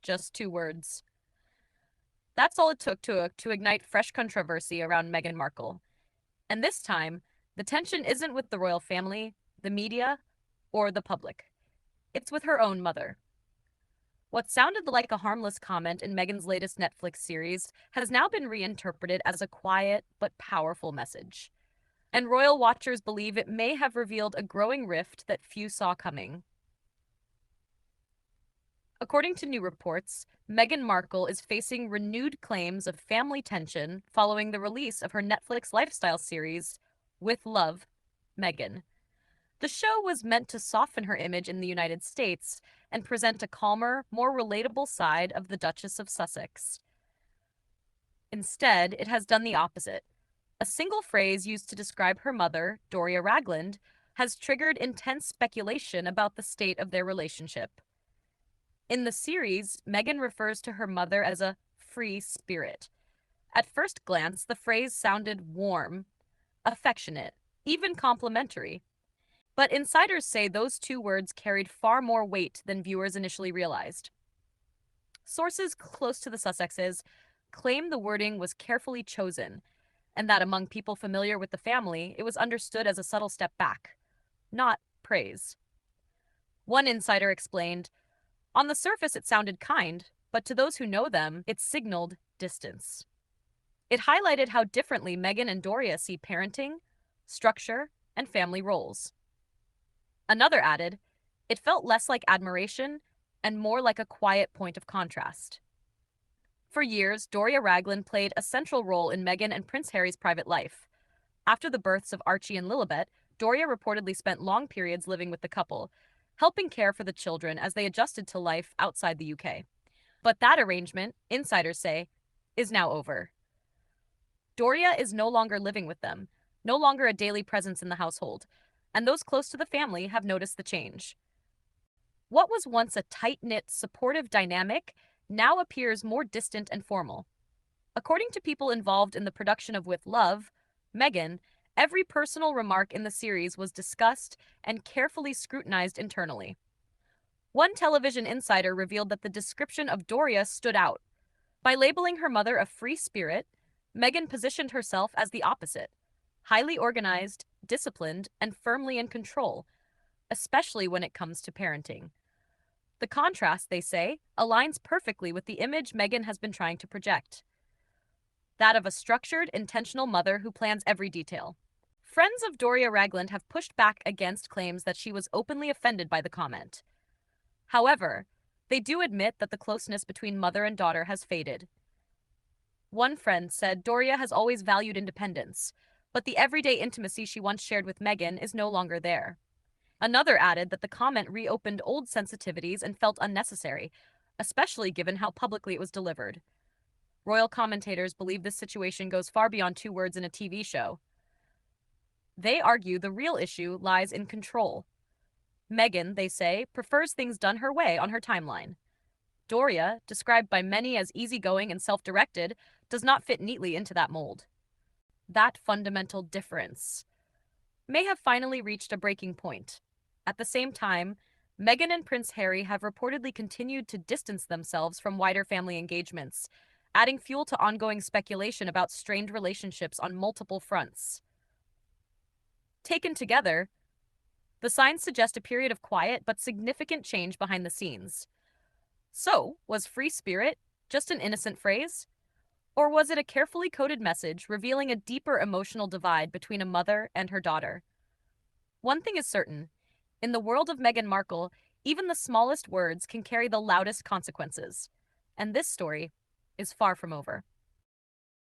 just two words. That's all it took to ignite fresh controversy around Meghan Markle. And this time, the tension isn't with the royal family, the media, or the public. It's with her own mother. What sounded like a harmless comment in Meghan's latest Netflix series has now been reinterpreted as a quiet but powerful message. And royal watchers believe it may have revealed a growing rift that few saw coming. According to new reports, Meghan Markle is facing renewed claims of family tension following the release of her Netflix lifestyle series, With Love, Meghan. The show was meant to soften her image in the United States and present a calmer, more relatable side of the Duchess of Sussex. Instead, it has done the opposite. A single phrase used to describe her mother, Doria Ragland, has triggered intense speculation about the state of their relationship. In the series, Meghan refers to her mother as a free spirit. At first glance, the phrase sounded warm, affectionate, even complimentary. But insiders say those two words carried far more weight than viewers initially realized. Sources close to the Sussexes claim the wording was carefully chosen, and that among people familiar with the family, it was understood as a subtle step back, not praise. One insider explained, "On the surface it sounded kind, but to those who know them, it signaled distance." It highlighted how differently Meghan and Doria see parenting, structure, and family roles. Another added, "It felt less like admiration and more like a quiet point of contrast." For years, Doria Ragland played a central role in Meghan and Prince Harry's private life. After the births of Archie and Lilibet, Doria reportedly spent long periods living with the couple, helping care for the children as they adjusted to life outside the UK. But that arrangement, insiders say, is now over. Doria is no longer living with them, no longer a daily presence in the household, and those close to the family have noticed the change. What was once a tight-knit, supportive dynamic now appears more distant and formal. According to people involved in the production of With Love, Meghan, every personal remark in the series was discussed and carefully scrutinized internally. One television insider revealed that the description of Doria stood out. By labeling her mother a free spirit, Meghan positioned herself as the opposite, highly organized, disciplined, and firmly in control, especially when it comes to parenting. The contrast, they say, aligns perfectly with the image Meghan has been trying to project. That of a structured, intentional mother who plans every detail. Friends of Doria Ragland have pushed back against claims that she was openly offended by the comment. However, they do admit that the closeness between mother and daughter has faded. One friend said Doria has always valued independence, but the everyday intimacy she once shared with Meghan is no longer there. Another added that the comment reopened old sensitivities and felt unnecessary, especially given how publicly it was delivered. Royal commentators believe this situation goes far beyond two words in a TV show. They argue the real issue lies in control. Meghan, they say, prefers things done her way on her timeline. Doria, described by many as easygoing and self-directed, does not fit neatly into that mold. That fundamental difference may have finally reached a breaking point. At the same time, Meghan and Prince Harry have reportedly continued to distance themselves from wider family engagements, adding fuel to ongoing speculation about strained relationships on multiple fronts. Taken together, the signs suggest a period of quiet but significant change behind the scenes. So, was free spirit just an innocent phrase? Or was it a carefully coded message revealing a deeper emotional divide between a mother and her daughter? One thing is certain. In the world of Meghan Markle, even the smallest words can carry the loudest consequences. And this story is far from over.